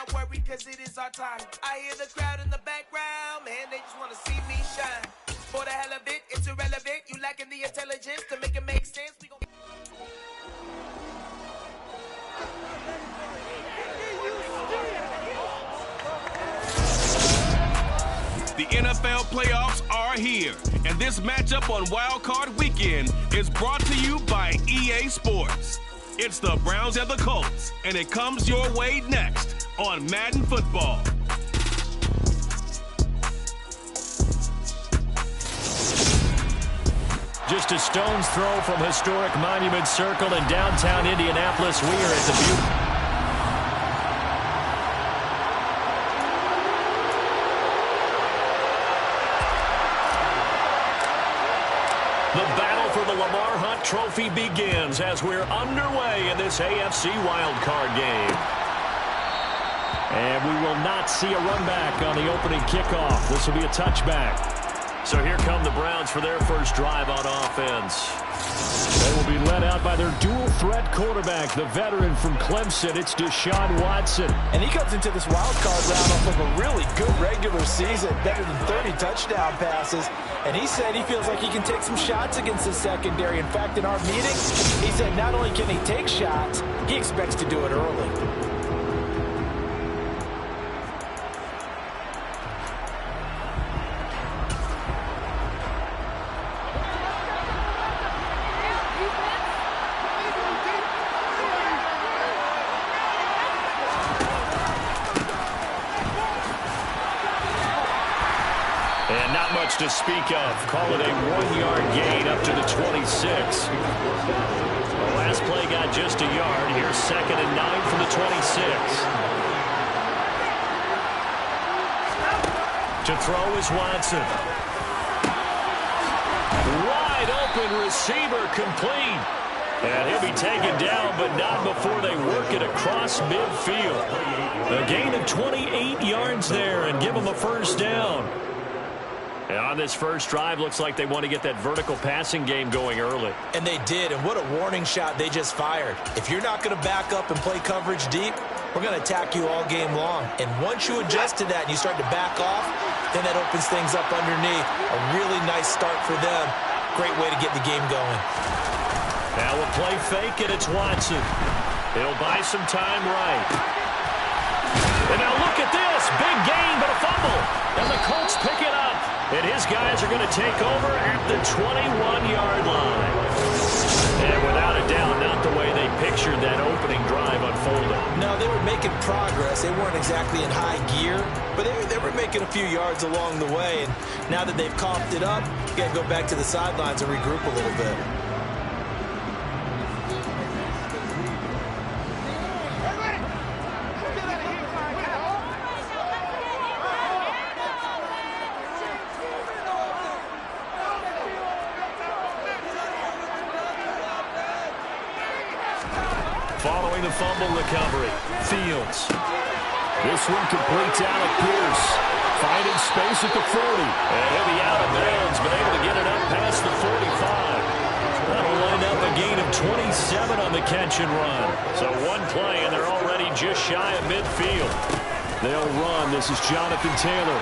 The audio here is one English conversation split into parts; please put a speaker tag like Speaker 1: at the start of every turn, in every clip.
Speaker 1: not worry, cause it is our time. I hear the crowd in the background, man, they just wanna see me shine. For the hell of it, it's irrelevant. You lacking the intelligence to make it make sense. We gon'
Speaker 2: The NFL playoffs are here, and this matchup on Wild Card Weekend is brought to you by EA Sports. It's the Browns and the Colts, and it comes your way next on Madden Football.
Speaker 3: Just a stone's throw from historic Monument Circle in downtown Indianapolis. We are at the Butte. The battle for the Lamar Hunt Trophy begins as we're underway in this AFC wildcard game. And we will not see a run back on the opening kickoff. This will be a touchback. So here come the Browns for their first drive on offense. They will be led out by their dual-threat quarterback, the veteran from Clemson. It's Deshaun Watson.
Speaker 4: And he comes into this wild card round off of a really good regular season, better than 30 touchdown passes. And he said he feels like he can take some shots against his secondary. In fact, in our meeting, he said not only can he take shots, he expects to do it early.
Speaker 3: To speak of. Call it a 1-yard gain up to the 26. The last play got just a yard. Here's 2nd and 9 from the 26. To throw is Watson. Wide open receiver complete. And he'll be taken down, but not before they work it across midfield. A gain of 28 yards there and give him a first down. And on this first drive, looks like they want to get that vertical passing game going early.
Speaker 4: And they did, and what a warning shot they just fired. If you're not going to back up and play coverage deep, we're going to attack you all game long. And once you adjust to that and you start to back off, then that opens things up underneath. A really nice start for them. Great way to get the game going.
Speaker 3: Now a play fake, and it's Watson. He'll buy some time right. And now look at this. Big gain, but a fumble. And the Colts pick it up. And his guys are going to take over at the 21-yard line. And without a doubt, not the way they pictured that opening drive unfolding.
Speaker 4: No, they were making progress. They weren't exactly in high gear, but they were making a few yards along the way. And now that they've coughed it up, you got to go back to the sidelines and regroup a little bit.
Speaker 3: Following the fumble recovery, Fields. This one completes Alec Pierce. Finding space at the 40. And he'll be out of bounds, but able to get it up past the 45. That'll line up a gain of 27 on the catch and run. So one play, and they're already just shy of midfield. They'll run. This is Jonathan Taylor.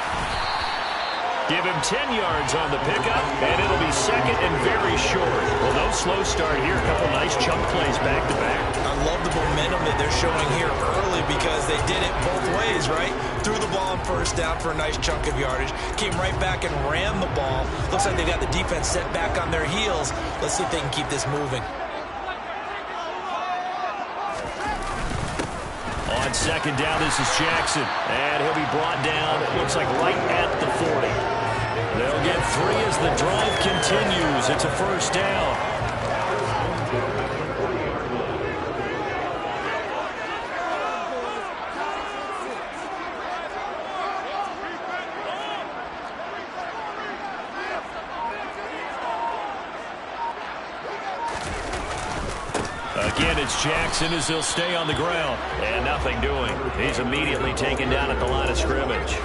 Speaker 3: Give him 10 yards on the pickup, and it'll be 2nd and very short. Well, no slow start here. A couple nice chunk plays back-to-back.
Speaker 4: I love the momentum that they're showing here early because they did it both ways, right? Threw the ball on first down for a nice chunk of yardage. Came right back and ran the ball. Looks like they got the defense set back on their heels. Let's see if they can keep this moving.
Speaker 3: On 2nd down, this is Jackson. And he'll be brought down, it looks like right at the 40. They'll get 3 as the drive continues. It's a first down. Again, it's Jackson as he'll stay on the ground. And nothing doing. He's immediately taken down at the line of scrimmage.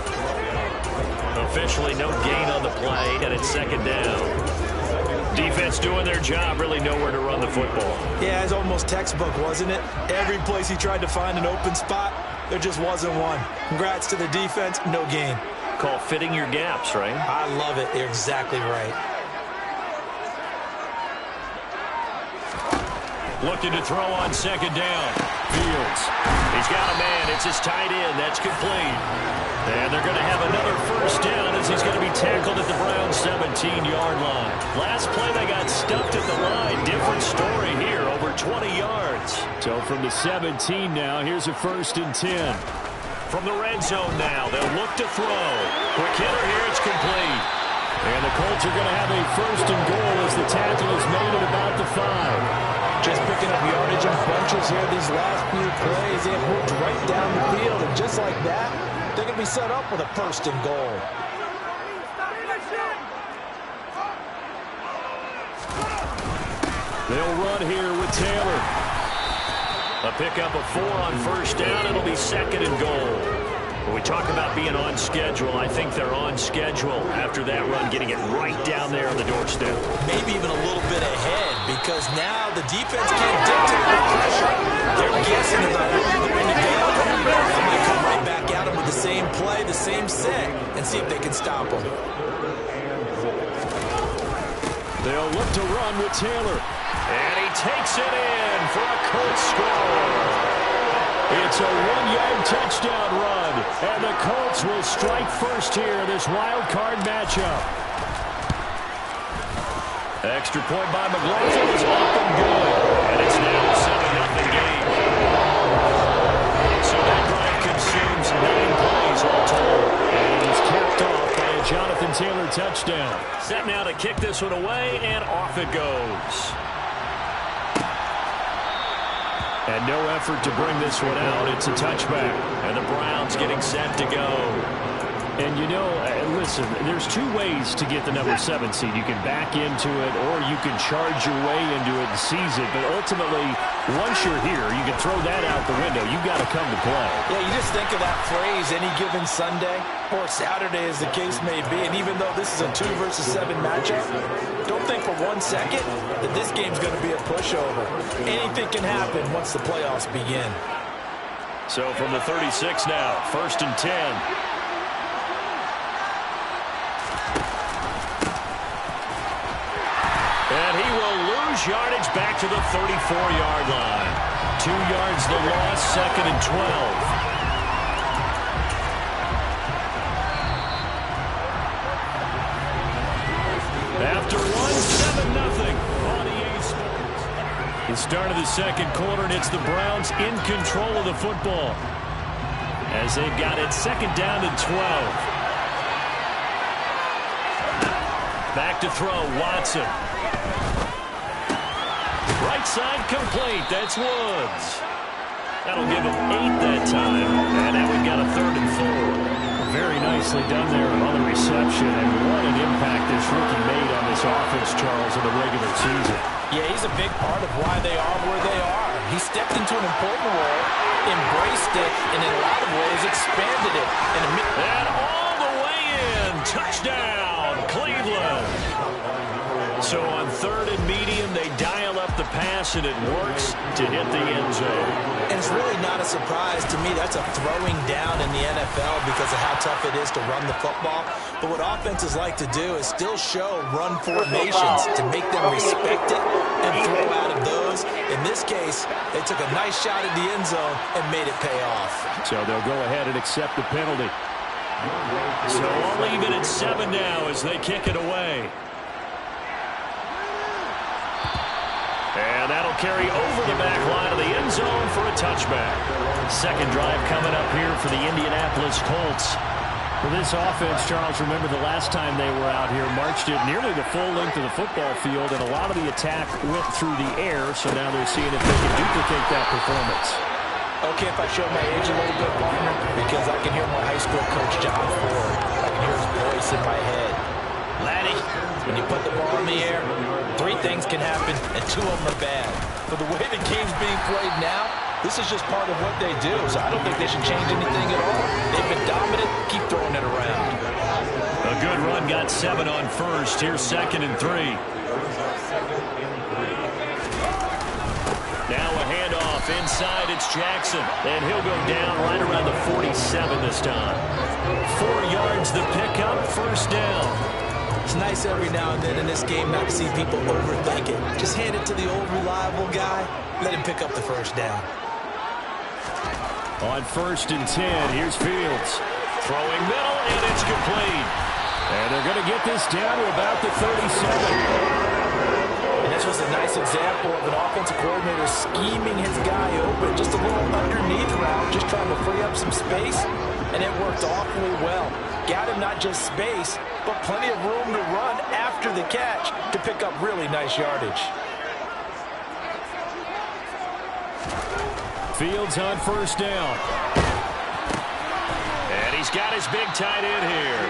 Speaker 3: Officially no gain on the play, and it's 2nd down. Defense doing their job, really nowhere to run the football.
Speaker 4: Yeah, it's almost textbook, wasn't it? Every place he tried to find an open spot, There just wasn't one. Congrats to the defense. No gain.
Speaker 3: Call fitting your gaps, right?
Speaker 4: I love it. You're exactly right.
Speaker 3: Looking to throw on second down. Fields. He's got a man. It's his tight end. That's complete. And they're going to have another first down as he's going to be tackled at the Browns' 17-yard line. Last play, they got stuffed at the line. Different story here, over 20 yards. So from the 17 now, here's a 1st and 10. From the red zone now, they'll look to throw. Quick hitter here, it's complete. And the Colts are going to have a 1st and goal as the tackle is made at about the 5.
Speaker 4: Just picking up yardage in bunches here these last few plays. They have moved right down the field, and just like that, they're going to be set up with a 1st and goal.
Speaker 3: They'll run here with Taylor. A pickup of 4 on 1st down. It'll be 2nd and goal. When we talk about being on schedule, I think they're on schedule after that run, getting it right down there on the doorstep.
Speaker 4: Maybe even a little bit ahead, because now the defense can't dictate the pressure. They're guessing about where they're going to go. They might come right back at them with the same play, the same set, and see if they can stop them.
Speaker 3: They'll look to run with Taylor. And he takes it in for a Colts score. It's a 1-yard touchdown run, and the Colts will strike first here in this wild card matchup. Extra point by McLaughlin is up and good, and it's now a 7-0 game. So that drive consumes 9 plays all told, and it was capped off by a Jonathan Taylor touchdown. Set now to kick this one away, and off it goes. And no effort to bring this one out. It's a touchback. And the Browns getting set to go. And, you know, listen, there's 2 ways to get the number 7 seed. You can back into it or you can charge your way into it and seize it. But ultimately, once you're here, you can throw that out the window. You've got to come to play.
Speaker 4: Yeah, you just think of that phrase, any given Sunday or Saturday as the case may be. And even though this is a 2 versus 7 matchup, don't think for 1 second that this game's going to be a pushover. Anything can happen once the playoffs begin.
Speaker 3: So from the 36 now, 1st and 10. And he will lose yardage back to the 34-yard line. 2 yards the loss, 2nd and 12. After 7-0 on EA Sports. The start of the 2nd quarter, and it's the Browns in control of the football as they've got it 2nd down and 12. Back to throw, Watson. Right side complete. That's Woods. That'll give him 8 that time. And now we've got a 3rd and 4. Very nicely done there on the reception. And what an impact this rookie made on this offense, Charles, in the regular season.
Speaker 4: Yeah, he's a big part of why they are where they are. He stepped into an important role, embraced it, and in a lot of ways expanded it.
Speaker 3: And all the way in. Touchdown, Cleveland. So on 3rd and medium, they dial up the pass, and it works to hit the end zone.
Speaker 4: And it's really not a surprise to me. That's a throwing down in the NFL because of how tough it is to run the football. But what offenses like to do is still show run formations to make them respect it and throw out of those. In this case, they took a nice shot at the end zone and made it pay off.
Speaker 3: So they'll go ahead and accept the penalty. So I'll leave it at 7 now as they kick it away. And that'll carry over the back line of the end zone for a touchback. 2nd drive coming up here for the Indianapolis Colts. For this offense, Charles, remember the last time they were out here, marched it nearly the full length of the football field, and a lot of the attack went through the air, so now they're seeing if they can duplicate that performance.
Speaker 4: Okay, if I show my age a little bit, partner, because I can hear my high school coach, John Ford. I can hear his voice in my head. Laddie, when you put the ball in the air, 3 things can happen, and 2 of them are bad. For the way the game's being played now, this is just part of what they do, so I don't think they should change anything at all. They've been dominant. Keep throwing it around.
Speaker 3: A good run, got 7 on 1st. Here's 2nd and 3. Now a handoff Inside, it's Jackson. And he'll go down right around the 47 this time. 4 yards the pickup, first down.
Speaker 4: It's nice every now and then in this game not to see people overthink it. Just hand it to the old reliable guy. Let him pick up the first down.
Speaker 3: On 1st and 10, here's Fields. Throwing middle, and it's complete. And they're going to get this down to about the 37.
Speaker 4: And this was a nice example of an offensive coordinator scheming his guy open. Just a little underneath route, just trying to free up some space. And it worked awfully well. Got him not just space, but plenty of room to run after the catch to pick up really nice yardage.
Speaker 3: Fields on 1st down. And he's got his big tight end here.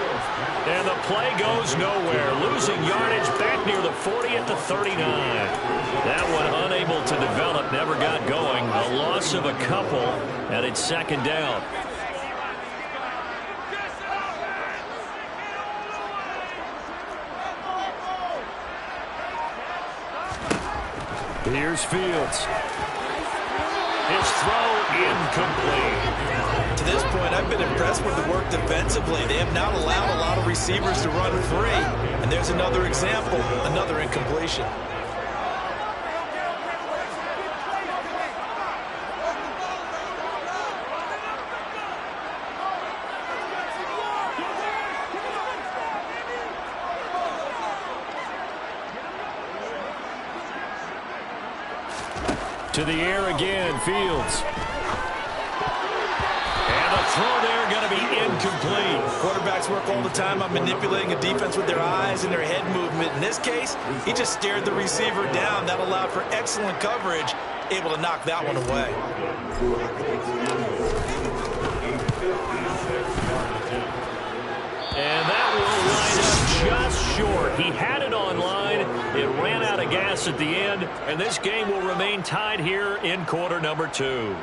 Speaker 3: And the play goes nowhere. Losing yardage back near the 40 at the 39. That one unable to develop, never got going. A loss of a couple, and it's 2nd down. Here's Fields. His throw incomplete.
Speaker 4: To this point, I've been impressed with the work defensively. They have not allowed a lot of receivers to run free. And there's another example, another incompletion.
Speaker 3: To the air again, Fields. And the throw there going to be incomplete.
Speaker 4: Quarterbacks work all the time on manipulating a defense with their eyes and their head movement. In this case, he just stared the receiver down. That allowed for excellent coverage, able to knock that one away.
Speaker 3: And that will line up just short. He had it on line. It ran out of gas at the end, and this game will remain tied here in quarter number 2.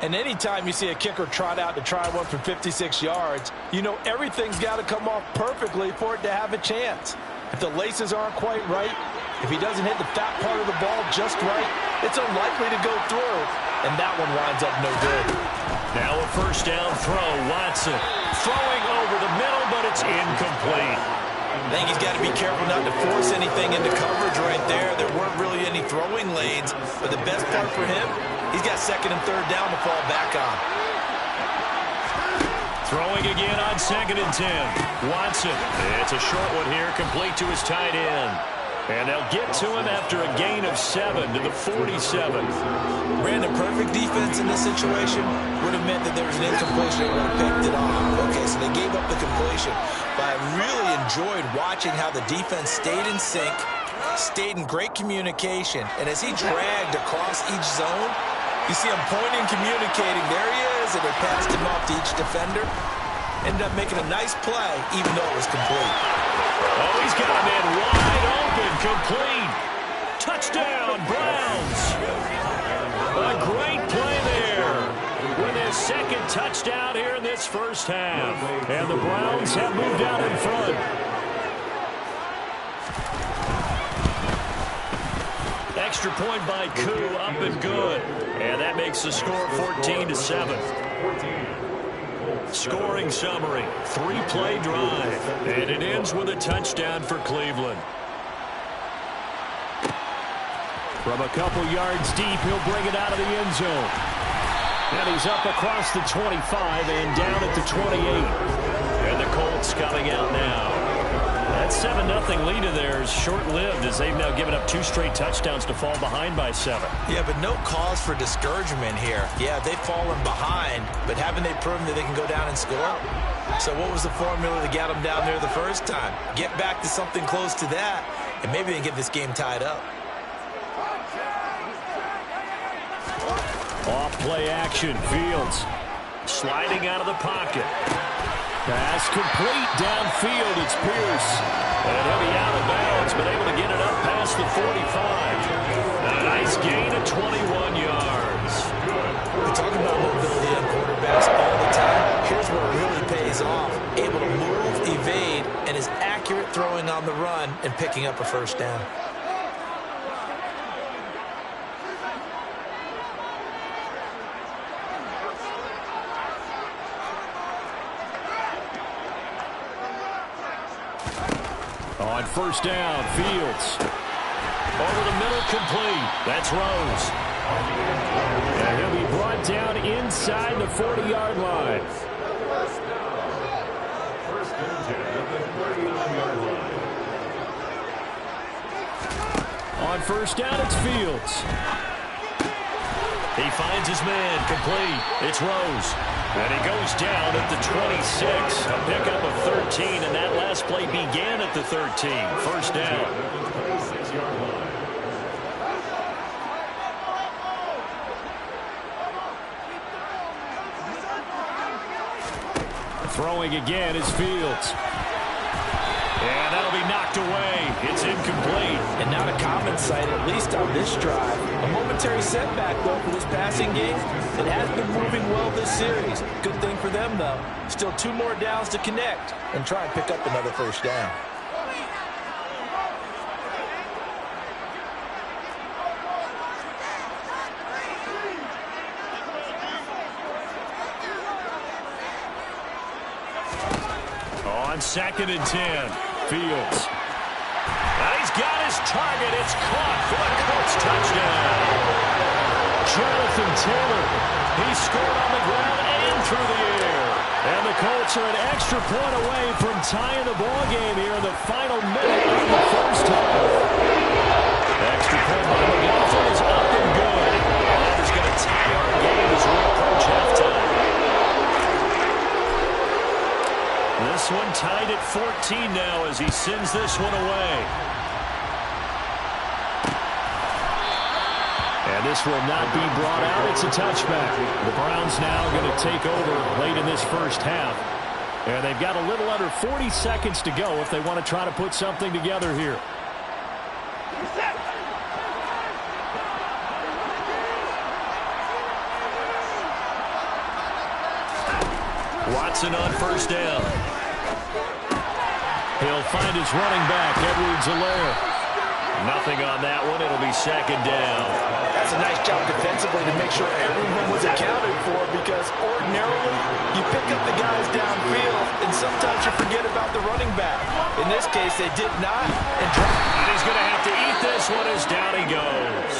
Speaker 4: And anytime you see a kicker trot out to try one for 56 yards, you know everything's got to come off perfectly for it to have a chance. If the laces aren't quite right, if he doesn't hit the fat part of the ball just right, it's unlikely to go through, and that one winds up no good.
Speaker 3: Now a 1st down throw. Watson throwing over the middle, but it's incomplete.
Speaker 4: I think he's got to be careful not to force anything into coverage right there. There weren't really any throwing lanes, but the best part for him, he's got 2nd and 3rd down to fall back on.
Speaker 3: Throwing again on 2nd and 10. Watson. It's a short one here, complete to his tight end. And they'll get to him after a gain of 7 to the 47.
Speaker 4: Brandon, perfect defense in this situation would have meant that there was an incompletion and would have picked it off. Okay, so they gave up the completion. But I really enjoyed watching how the defense stayed in sync, stayed in great communication. And as he dragged across each zone, you see him pointing, communicating. There he is, and they passed him off to each defender. Ended up making a nice play, even though it was complete.
Speaker 3: Oh, he's got him in wide open, complete. Touchdown, Browns. A great play there with his 2nd touchdown here in this 1st half. And the Browns have moved out in front. Extra point by Koo, up and good. And that makes the score 14-7. Scoring summary, 3-play drive, and it ends with a touchdown for Cleveland. From a couple yards deep, he'll bring it out of the end zone. And he's up across the 25 and down at the 28. And the Colts coming out now. That 7-0 lead of theirs short-lived as they've now given up 2 straight touchdowns to fall behind by 7.
Speaker 4: Yeah, but no cause for discouragement here. Yeah, they've fallen behind, but haven't they proven that they can go down and score? So what was the formula to get them down there the first time? Get back to something close to that, and maybe they can get this game tied up.
Speaker 3: Off-play action, Fields sliding out of the pocket. Pass complete downfield. It's Pierce. And he'll be out of bounds, but able to get it up past the 45. A nice gain of 21 yards.
Speaker 4: We talk about mobility on quarterbacks all the time. Here's where it really pays off. Able to move, evade, and is accurate throwing on the run and picking up a 1st down.
Speaker 3: On first down, Fields. Over the middle, complete. That's Rose. And he'll be brought down inside the 40-yard line. On first down, it's Fields. He finds his man, complete. It's Rose. And he goes down at the 26. A pickup of 13, and that last play began at the 13. First down. Throwing again is Fields. And that'll be knocked away. It's incomplete.
Speaker 4: And not a common sight, at least on this drive. A momentary setback, though, for this passing game. It has been moving well this series. Good thing for them, though. Still 2 more downs to connect and try and pick up another first down.
Speaker 3: On 2nd and 10, Fields. And he's got his target. It's caught for the Colts touchdown. Jonathan Taylor. He scored on the ground and through the air. And the Colts are an extra point away from tying the ball game here in the final minute of the first half. Extra point by McLaughlin is up and good. And that is going to tie our game as we approach halftime. This one tied at 14 now as he sends this one away. And this will not be brought out. It's a touchback. The Browns now going to take over late in this first half. And they've got a little under 40 seconds to go if they want to try to put something together here. Watson on first down. He'll find his running back, Edwards-Helaire. Nothing on that one. It'll be 2nd down.
Speaker 4: That's a nice job defensively to make sure everyone was accounted for, because ordinarily you pick up the guys downfield and sometimes you forget about the running back. In this case, they did not.
Speaker 3: And he's going to have to eat this one as down he goes.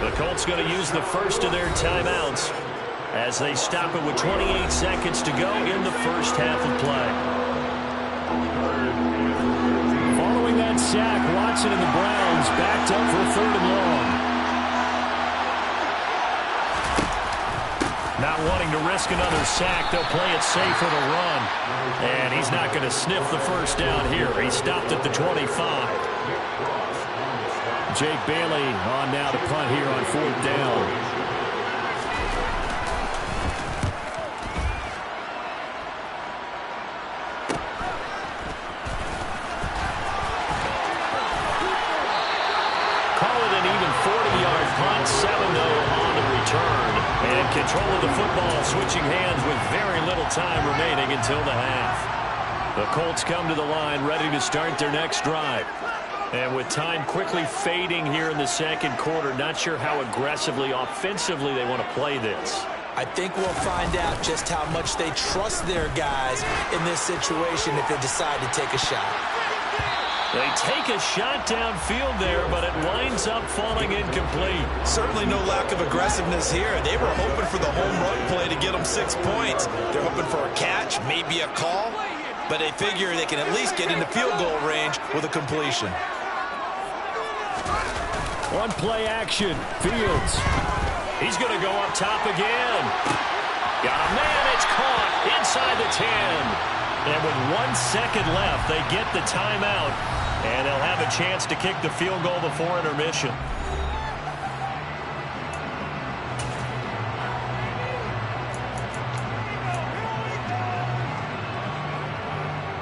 Speaker 3: The Colts going to use the first of their timeouts as they stop it with 28 seconds to go in the first half of play. Following that sack, Watson and the Browns backed up for 3rd and long. Not wanting to risk another sack, they'll play it safe for the run. And he's not going to sniff the first down here. He stopped at the 25. Jake Bailey on now to punt here on 4th down. Control of the football, switching hands with very little time remaining until the half. The Colts come to the line ready to start their next drive. And with time quickly fading here in the 2nd quarter, not sure how aggressively, offensively they want to play this.
Speaker 4: I think we'll find out just how much they trust their guys in this situation if they decide to take a shot.
Speaker 3: They take a shot downfield there, but it winds up falling incomplete.
Speaker 4: Certainly no lack of aggressiveness here. They were hoping for the home run play to get them 6 points. They're hoping for a catch, maybe a call, but they figure they can at least get into field goal range with a completion.
Speaker 3: One play action. Fields. He's going to go up top again. Got a man. It's caught inside the 10. And with 1 second left, they get the timeout, and they'll have a chance to kick the field goal before intermission.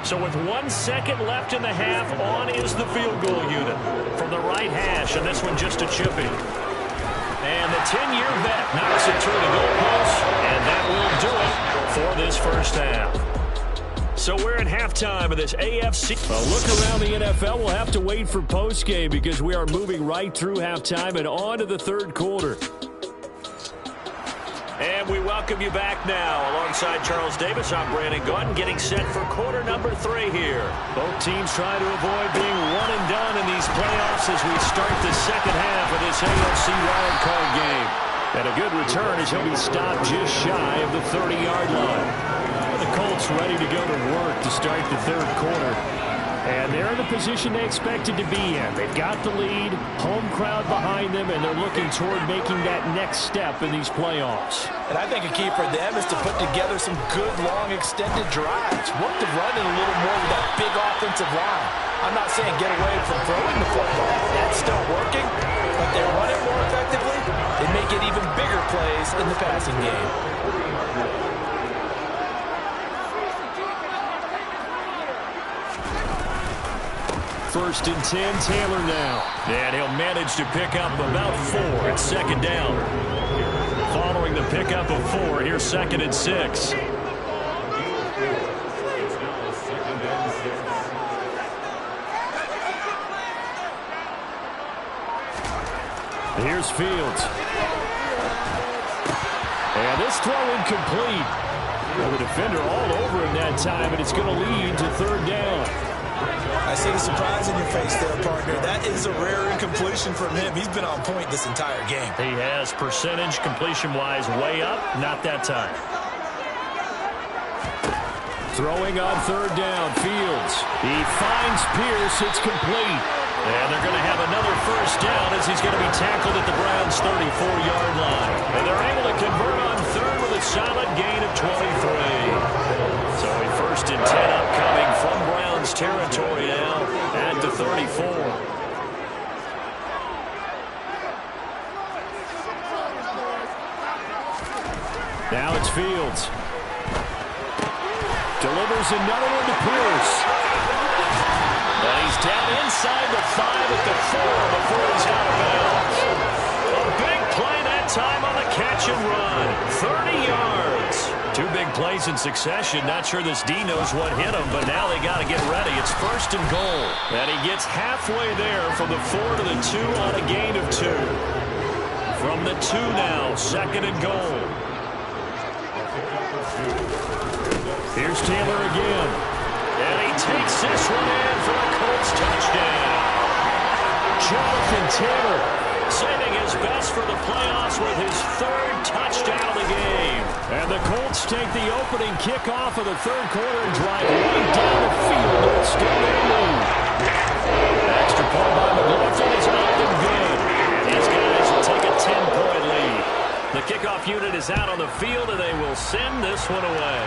Speaker 3: So with 1 second left in the half, on is the field goal unit from the right hash, and this one just a chipping. And the 10-year vet knocks it through the goalpost, and that will do it for this first half. So we're at halftime of this AFC. A look around the NFL. We'll have to wait for postgame because we are moving right through halftime and on to the 3rd quarter. And we welcome you back now. Alongside Charles Davis, I'm Brandon Gaudin, getting set for quarter number 3 here. Both teams trying to avoid being one and done in these playoffs as we start the second half of this AFC wildcard game. And a good return as he'll be stopped just shy of the 30-yard line. The Colts ready to go to work to start the third quarter. And they're in the position they expected to be in. They've got the lead, home crowd behind them, and they're looking toward making that next step in these playoffs.
Speaker 4: And I think a key for them is to put together some good, long, extended drives. Work the run in a little more with that big offensive line. I'm not saying get away from throwing the football. That's still working, but they run it more effectively. They make it even bigger plays in the passing game.
Speaker 3: First and 10, Taylor now. And he'll manage to pick up about 4 at second down. Following the pickup of 4, here's second and 6. Here's Fields. And this throw incomplete. Well, the defender all over him that time, and it's going to lead to third down.
Speaker 4: I see the surprise in your face there, partner. That is a rare incompletion from him. He's been on point this entire game.
Speaker 3: He has percentage completion-wise way up. Not that time. Throwing on third down, Fields. He finds Pierce. It's complete. And they're going to have another first down as he's going to be tackled at the Browns' 34-yard line. And they're able to convert on third with a solid gain of 23. So a first and 10 upcoming from Browns territory now at the 34. Now it's Fields. Delivers another one to Pierce. And he's down inside the 5 at the 4 before he's out of bounds. A big play that time on the catch and run. 30 yards. 2 big plays in succession. Not sure this D knows what hit him, but now they got to get ready. It's first and goal. And he gets halfway there from the 4 to the 2 on a gain of 2. From the 2 now, second and goal. Here's Taylor again. And he takes this one in for a Colts touchdown. Jonathan Taylor saving his best for the playoffs with his 3rd touchdown of the game. And the Colts take the opening kickoff of the third quarter and drive right down the field. It's still their lead. Extra point by McLaughlin is not been good. And these guys will take a 10-point lead. The kickoff unit is out on the field, and they will send this one away.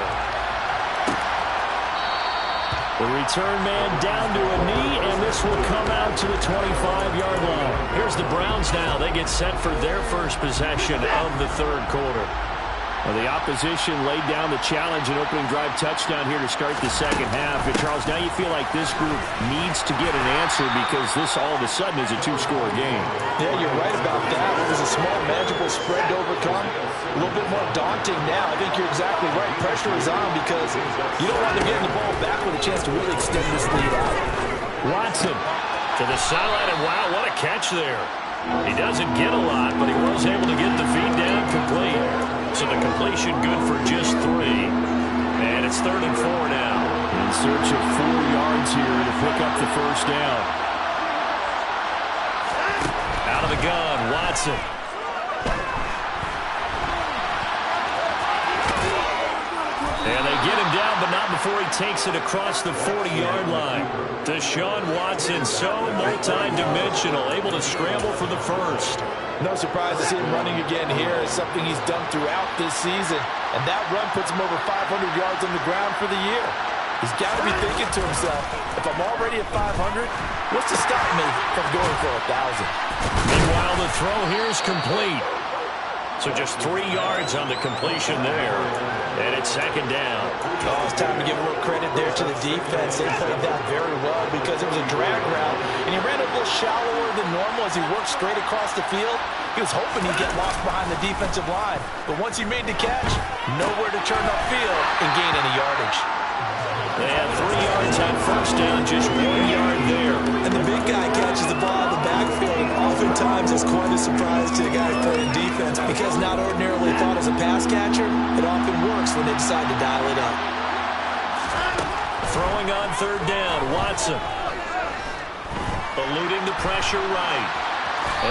Speaker 3: The return man down to a knee, and this will come out to the 25-yard line. Here's the Browns now. They get set for their first possession of the third quarter. Well, the opposition laid down the challenge and opening drive touchdown here to start the second half. And Charles, now you feel like this group needs to get an answer because this all of a sudden is a 2-score game.
Speaker 4: Yeah, you're right about that. It was a small, manageable spread to overcome. A little bit more daunting now. I think you're exactly right. Pressure is on because you don't want them getting the ball back with a chance to really extend this lead out.
Speaker 3: Watson to the sideline, and wow, what a catch there. He doesn't get a lot, but he was able to get the feed down complete. So the completion good for just 3. And it's 3rd and 4 now.
Speaker 5: In search of 4 yards here to pick up the first down.
Speaker 3: Out of the gun, Watson. And they get him down, but not before he takes it across the 40-yard line. Deshaun Watson, so multi-dimensional, able to scramble for the first.
Speaker 4: No surprise to see him running again here. It's something he's done throughout this season. And that run puts him over 500 yards on the ground for the year. He's got to be thinking to himself, if I'm already at 500, what's to stop me from going for 1,000?
Speaker 3: Meanwhile, the throw here is complete. So just 3 yards on the completion there. And it's second down.
Speaker 4: Oh, it's time to give a little credit there to the defense. They played that very well because it was a drag route. And he ran a little shallower than normal as he worked straight across the field. He was hoping he'd get lost behind the defensive line. But once he made the catch, nowhere to turn upfield and gain any yardage.
Speaker 3: They had 3 yards on first down, just 1 yard there.
Speaker 4: And the big guy catches the ball in the backfield, and all Oftentimes, it's quite a surprise to the guys playing defense because not ordinarily thought as a pass catcher, it often works when they decide to dial it up.
Speaker 3: Throwing on third down, Watson. Eluding the pressure right.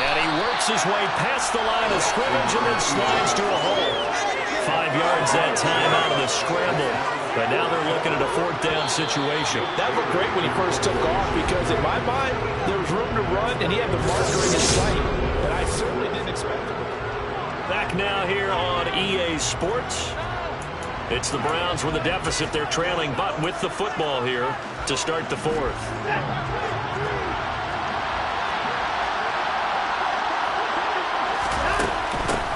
Speaker 3: And he works his way past the line of scrimmage and then slides to a hole. 5 yards that time out of the scramble. But now they're looking at a fourth down situation.
Speaker 6: That looked great when he first took off because in my mind, there was room to run and he had the marker in his sight. And I certainly didn't expect him.
Speaker 3: Back now here on EA Sports. It's the Browns with a deficit. They're trailing, but with the football here to start the fourth.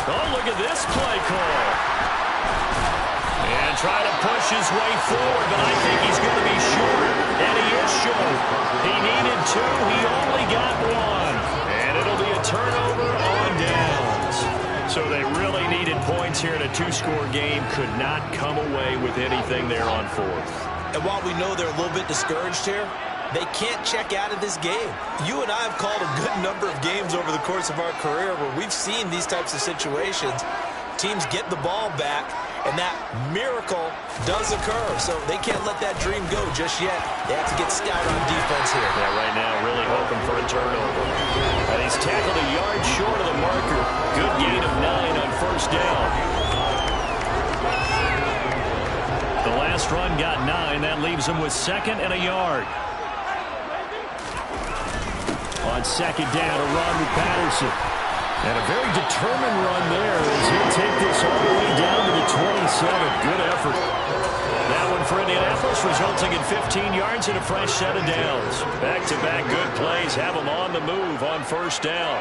Speaker 3: Oh, look at this play call. And try to push his way forward, but I think he's going to be short. And he is short. He needed 2. He only got 1. And it'll be a turnover on downs. So they really needed points here in a 2-score game. Could not come away with anything there on fourth.
Speaker 4: And while we know they're a little bit discouraged here, they can't check out of this game. You and I have called a good number of games over the course of our career where we've seen these types of situations. Teams get the ball back, and that miracle does occur. So they can't let that dream go just yet. They have to get stout on defense here.
Speaker 3: Yeah, right now really hoping for a turnover. And he's tackled a yard short of the marker. Good gain of 9 on first down. The last run got 9. That leaves him with 2nd and a yard. On 2nd down, a run with Patterson. And a very determined run there as he'll take this all the way down to the 27. Good effort. That one for Indianapolis resulting in 15 yards and a fresh set of downs. Back-to-back good plays have them on the move on first down.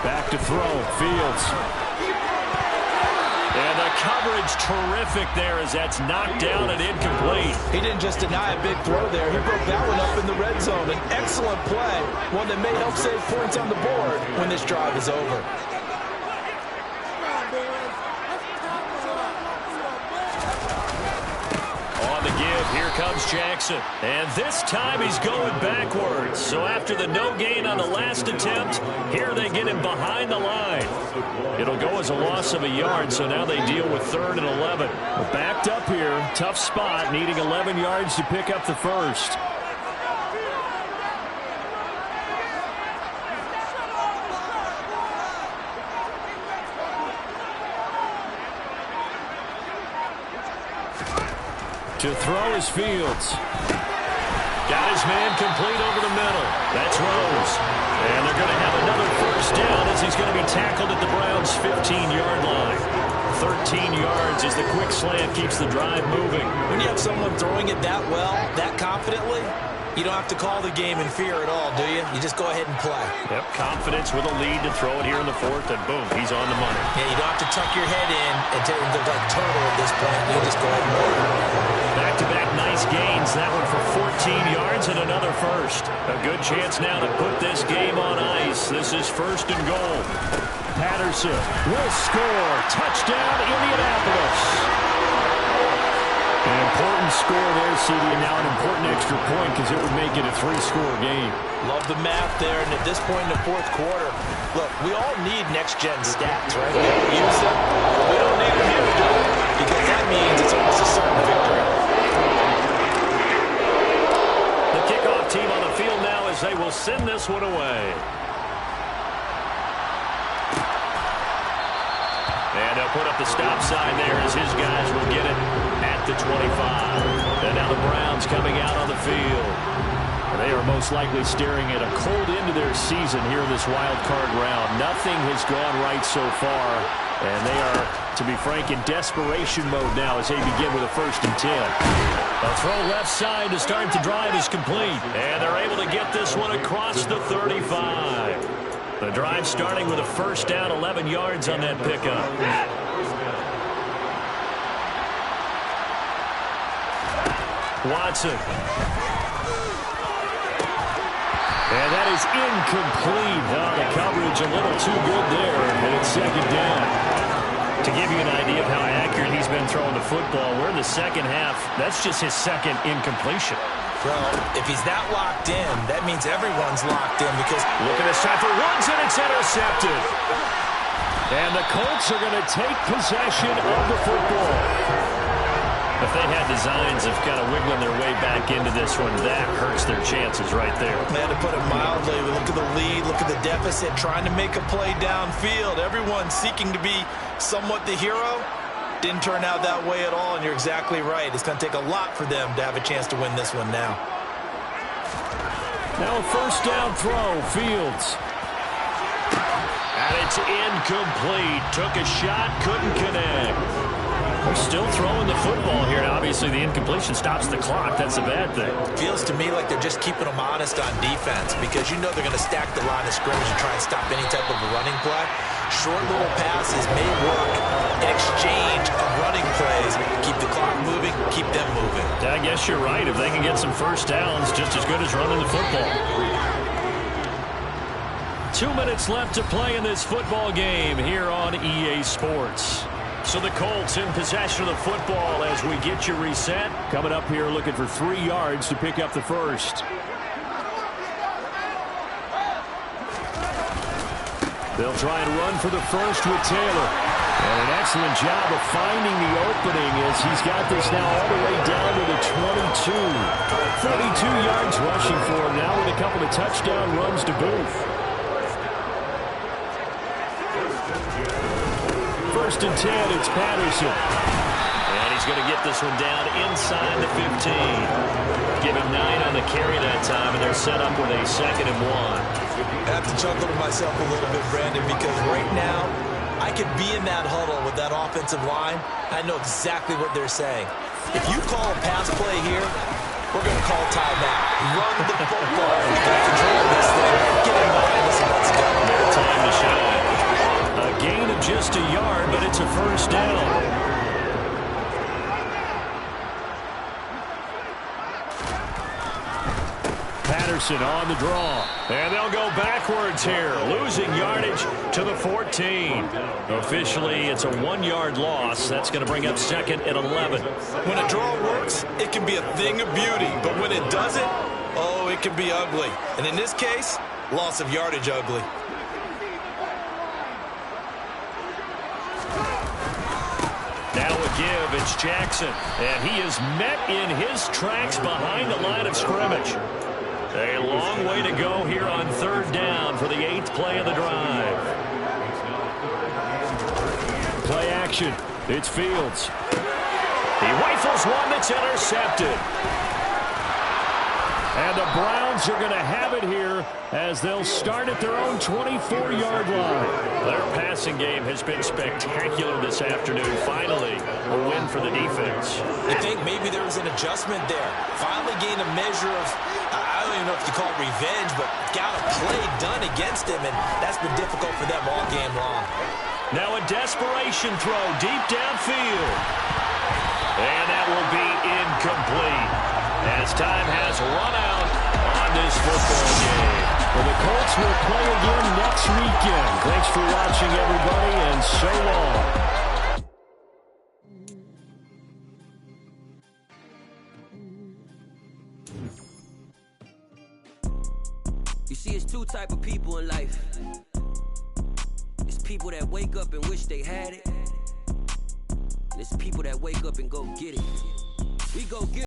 Speaker 3: Back to throw, Fields. And the coverage terrific there as that's knocked down and incomplete.
Speaker 6: He didn't just deny a big throw there. He broke that one up in the red zone. An excellent play, one that may help save points on the board when this drive is over.
Speaker 3: On the give, here comes Jackson. And this time he's going backwards. So after the no gain on the last attempt, here they get him behind the line. It'll go as a loss of a yard, so now they deal with 3rd and 11. Backed up here, tough spot, needing 11 yards to pick up the first. To throw is Fields. Got his man complete over the middle. That's Rose. And they're going to have another first down as he's going to be tackled at the Browns' 15-yard line. 13 yards as the quick slant keeps the drive moving.
Speaker 4: When you have someone throwing it that well, that confidently, you don't have to call the game in fear at all, do you? You just go ahead and play.
Speaker 3: Yep, confidence with a lead to throw it here in the fourth, and boom, he's on the money.
Speaker 4: Yeah, you don't have to tuck your head in and look like turtle at this point. You just go ahead and play.
Speaker 3: Back-to-back nice gains. That one for 14 yards and another first. A good chance now to put this game on ice. This is 1st and goal. Patterson will score. Touchdown, Indianapolis. An important score there, CD, and now an important extra point because it would make it a 3-score game.
Speaker 4: Love the math there, and at this point in the fourth quarter, look, we all need next-gen stats, right? We don't use them, but we don't need them here to do it because that means it's almost a certain victory.
Speaker 3: The kickoff team on the field now as they will send this one away. And they'll put up the stop sign there as his guys will get it at the 25. And now the Browns coming out on the field. And they are most likely staring at a cold end to their season here in this wild card round. Nothing has gone right so far. And they are, to be frank, in desperation mode now as they begin with a 1st and 10. A throw left side to start the drive is complete. And they're able to get this one across the 35. The drive starting with a first down, 11 yards on that pickup. Watson. And that is incomplete. Oh, the coverage a little too good there, and it's 2nd down. To give you an idea of how accurate he's been throwing the football, we're in the second half. That's just his second incompletion.
Speaker 4: Well, if he's that locked in, that means everyone's locked in because...
Speaker 3: Look at this time for Woods, and it's intercepted. And the Colts are going to take possession of the football. If they had designs of kind of wiggling their way back into this one, that hurts their chances right there.
Speaker 4: Man, to put it mildly, look at the lead, look at the deficit, trying to make a play downfield. Everyone seeking to be somewhat the hero. Didn't turn out that way at all, and you're exactly right. It's going to take a lot for them to have a chance to win this one now.
Speaker 3: Now a first down throw, Fields. And it's incomplete. Took a shot, couldn't connect. They're still throwing the football here. And obviously, the incompletion stops the clock. That's a bad thing.
Speaker 4: Feels to me like they're just keeping them honest on defense because you know they're going to stack the line of scrimmage and try and stop any type of a running play. Short little passes may work in exchange of running plays. Keep the clock moving, keep them moving.
Speaker 3: I guess you're right. If they can get some first downs, just as good as running the football. 2 minutes left to play in this football game here on EA Sports. So the Colts in possession of the football as we get you reset.
Speaker 5: Coming up here looking for 3 yards to pick up the first. They'll try and run for the first with Taylor. And an excellent job of finding the opening as he's got this now all the way down to the 22. 42 yards rushing for him now with a couple of touchdown runs to boot. First and 10, it's Patterson.
Speaker 3: And he's going to get this one down inside the 15. Give him 9 on the carry that time, and they're set up with a 2nd and 1.
Speaker 4: I have to chuckle to myself a little bit, Brandon, because right now I could be in that huddle with that offensive line. I know exactly what they're saying. If you call a pass play here, we're going to call timeout. Run the football. We can control this thing. Get it behind us and let's go.
Speaker 3: Their time to shine. A gain of just a yard, but it's a first down.
Speaker 5: Patterson on the draw.
Speaker 3: And they'll go backwards here, losing yardage to the 14. Officially, it's a 1-yard loss. That's going to bring up 2nd and 11.
Speaker 4: When a draw works, it can be a thing of beauty. But when it doesn't, oh, it can be ugly. And in this case, loss of yardage ugly.
Speaker 3: Now a give, it's Jackson. And he is met in his tracks behind the line of scrimmage. A long way to go here on 3rd down for the 8th play of the drive.
Speaker 5: Play action. It's Fields.
Speaker 3: He rifles one that's intercepted.
Speaker 5: And the Browns are going to have it here as they'll start at their own 24-yard line.
Speaker 3: Their passing game has been spectacular this afternoon. Finally, a win for the defense.
Speaker 4: I think maybe there was an adjustment there. Finally gained a measure of, I don't even know if you call it revenge, but got a play done against him, and that's been difficult for them all game long.
Speaker 3: Now a desperation throw deep downfield. And that will be incomplete as time has run out on this football game.
Speaker 5: Well, the Colts will play again next weekend. Thanks for watching, everybody, and so
Speaker 7: long. You see, it's 2 type of people in life. It's people that wake up and wish they had it. And it's people that wake up and go get it. We go get it.